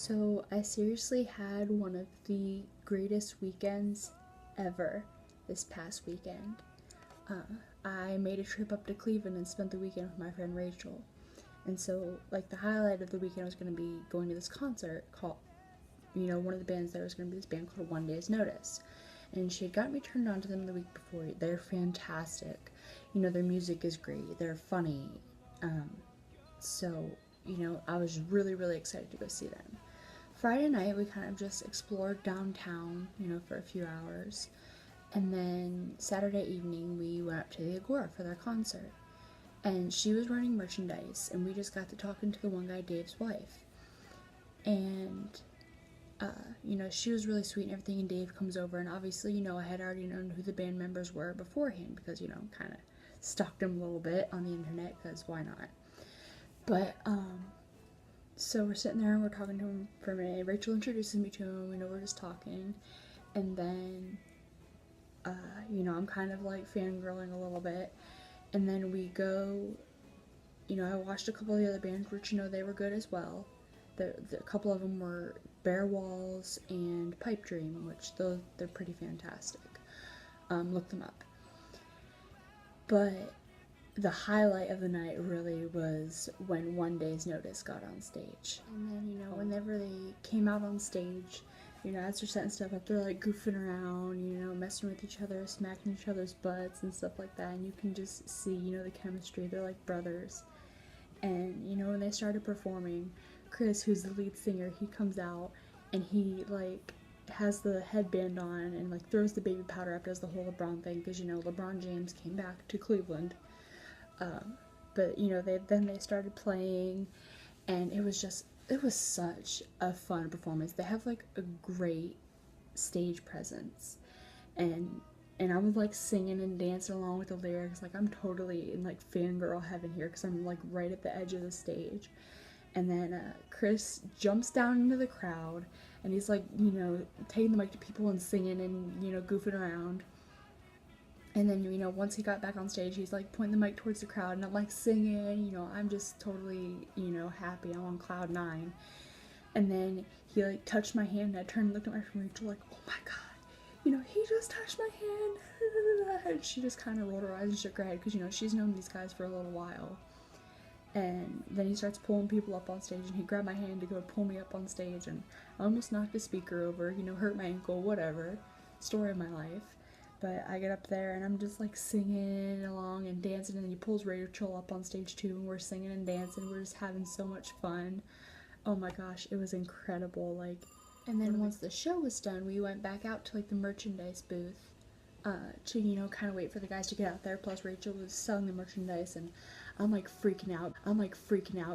So I seriously had one of the greatest weekends ever this past weekend. I made a trip up to Cleveland and spent the weekend with my friend Rachel. And so, like, the highlight of the weekend was going to be going to this concert called, one of the bands there was going to be this band called One Day's Notice. And she had got me turned on to them the week before. They're fantastic. Their music is great. They're funny. Um, so, I was really, really excited to go see them. Friday night, we kind of just explored downtown, for a few hours. And then Saturday evening, we went up to the Agora for their concert. And she was running merchandise, and we just got to talking to the one guy, Dave's wife. And, she was really sweet and everything, and Dave comes over, and obviously, I had already known who the band members were beforehand because, kind of stalked them a little bit on the internet, because why not? But, so we're sitting there and we're talking to him for a minute. Rachel introduces me to him, we're just talking. And then, I'm kind of like fangirling a little bit. And then we go, I watched a couple of the other bands, which, they were good as well. A couple of them were Bare Walls and Pipe Dream, which they're pretty fantastic. Look them up. But the highlight of the night really was when One Day's Notice got on stage. And then, whenever they came out on stage, as they're setting stuff up, they're like goofing around, messing with each other, smacking each other's butts and stuff like that. And you can just see, the chemistry. They're like brothers. And, when they started performing, Chris, who's the lead singer, he comes out and he, like, has the headband on and, like, throws the baby powder up, does the whole LeBron thing, because, LeBron James came back to Cleveland. But they started playing, and it was such a fun performance. They have like a great stage presence, and I was like singing and dancing along with the lyrics. Like, I'm totally in like fangirl heaven here because I'm like right at the edge of the stage. And then Chris jumps down into the crowd, and he's like, taking the mic to people and singing and goofing around. And then, once he got back on stage, he's, like, pointing the mic towards the crowd, and I'm, like, singing, I'm just totally, happy. I'm on cloud nine. And then he, like, touched my hand, and I turned and looked at my friend Rachel, like, oh my god, he just touched my hand. And she just kind of rolled her eyes and shook her head, because, she's known these guys for a little while. And then he starts pulling people up on stage, and he grabbed my hand to go pull me up on stage, and I almost knocked the speaker over, hurt my ankle, whatever. Story of my life. But I get up there and I'm just like singing along and dancing, and then he pulls Rachel up on stage too, and we're singing and dancing. We're just having so much fun. Oh my gosh, it was incredible. Like, and then once the show was done, we went back out to like the merchandise booth to kind of wait for the guys to get out there. Plus Rachel was selling the merchandise, and I'm like freaking out.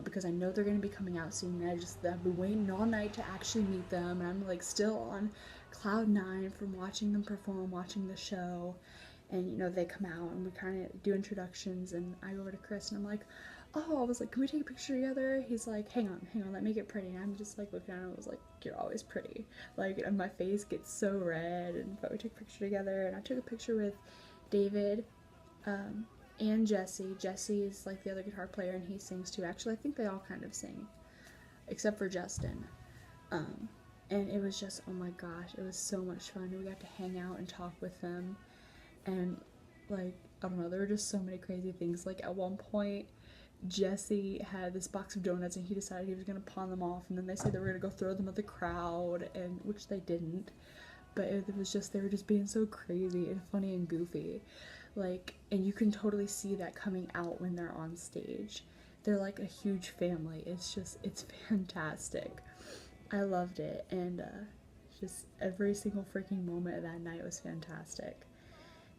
Because I know they're gonna be coming out soon, and I've been waiting all night to actually meet them, and I'm like still on cloud nine from watching them perform, watching the show. And they come out and we kind of do introductions, and I go over to Chris and I'm like, oh, I was like, can we take a picture together? He's like, hang on, let me get pretty. And I'm just like looking at him, I was like, you're always pretty. Like, and my face gets so red. And but we took a picture together, and I took a picture with David and Jesse. Jesse is like the other guitar player, and he sings too. Actually, I think they all kind of sing, except for Justin. And it was just, oh my gosh, it was so much fun. We got to hang out and talk with them. And, like, I don't know, there were just so many crazy things. Like, at one point, Jesse had this box of donuts, and he decided he was going to pawn them off. And then they said they were going to go throw them at the crowd, and which they didn't. But it was just, they were just being so crazy and funny and goofy. Like, and you can totally see that coming out when they're on stage. They're like a huge family. It's fantastic. I loved it, and just every single freaking moment of that night was fantastic.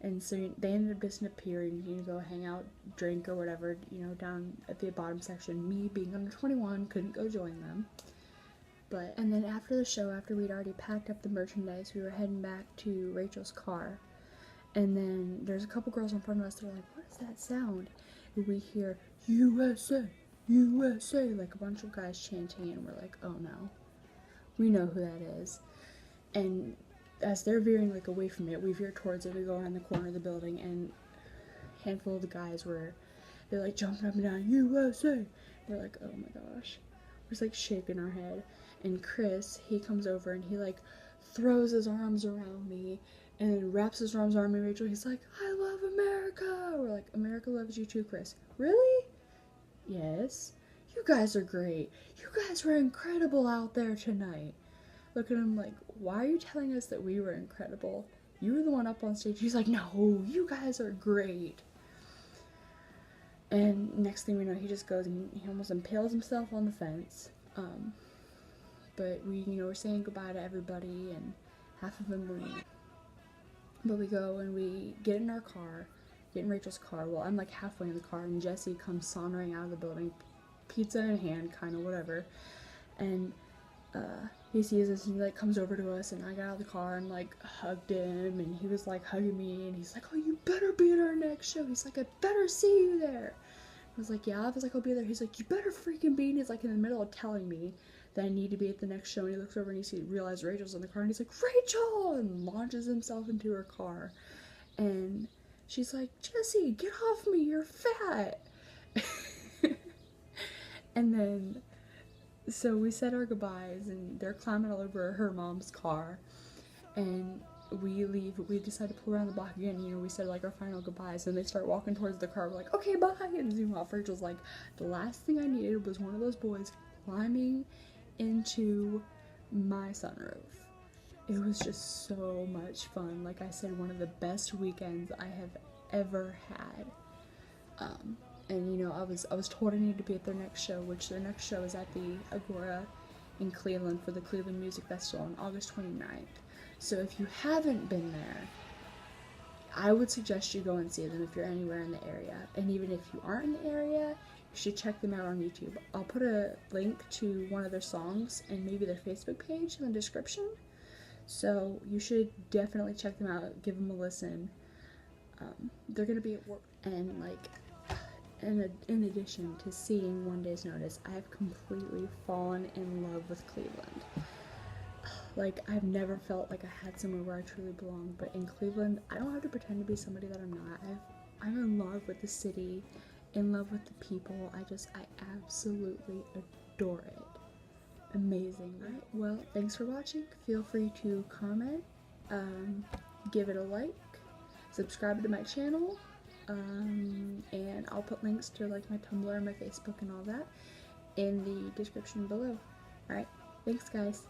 And so they ended up disappearing, go hang out, drink or whatever, down at the bottom section. Me, being under 21, couldn't go join them. And then after the show, after we'd already packed up the merchandise, we were heading back to Rachel's car. And then there's a couple girls in front of us that are like, what is that sound? And we hear, USA, USA, like a bunch of guys chanting, and we're like, oh no. We know who that is. And as they're veering like away from it, we veer towards it. We go around the corner of the building, and a handful of the guys they're like jumping up and down, USA. We're like, oh my gosh. was like shaking our head. And Chris, he comes over and he like throws his arms around me and then wraps his arms around me, Rachel. He's like, I love America. We're like, America loves you too, Chris. Really? Yes. You guys are great. You guys were incredible out there tonight. Look at him like, why are you telling us that we were incredible? You were the one up on stage. He's like, no, you guys are great. And next thing we know, he just goes and he almost impales himself on the fence. But we, we're saying goodbye to everybody, and half of them were me. But we go and we get in our car, get in Rachel's car. Well, I'm like halfway in the car, and Jesse comes sauntering out of the building, pizza in hand, kind of whatever. And he sees us and he like comes over to us, and I got out of the car and like hugged him, and he was like hugging me, and he's like, oh, you better be at our next show. He's like, I better see you there. I was like, yeah. I was like, I'll be there. He's like, you better freaking be. And he's like in the middle of telling me that I need to be at the next show, and he looks over and he realizes Rachel's in the car, and he's like, Rachel, and launches himself into her car. And she's like, Jesse, get off me, you're fat. And then so we said our goodbyes, and they're climbing all over her mom's car, and we leave. We decide to pull around the block again. We said like our final goodbyes, and they start walking towards the car. We're like, okay, bye, and zoom off. Rachel's like, the last thing I needed was one of those boys climbing into my sunroof. It was just so much fun. Like I said, one of the best weekends I have ever had. And I was told I needed to be at their next show, which their next show is at the Agora in Cleveland for the Cleveland Music Festival on August 29th. So if you haven't been there, I would suggest you go and see them if you're anywhere in the area. And even if you aren't in the area, you should check them out on YouTube. I'll put a link to one of their songs and maybe their Facebook page in the description. So you should definitely check them out, give them a listen. They're going to be at work. And in addition to seeing One Day's Notice, I have completely fallen in love with Cleveland. Like, I've never felt like I had somewhere where I truly belong, but in Cleveland, I don't have to pretend to be somebody that I'm not. I'm in love with the city, in love with the people. I absolutely adore it. Amazing. Alright, well, thanks for watching. Feel free to comment, give it a like, subscribe to my channel, and I'll put links to like my Tumblr, my Facebook, and all that in the description below. Alright, thanks guys.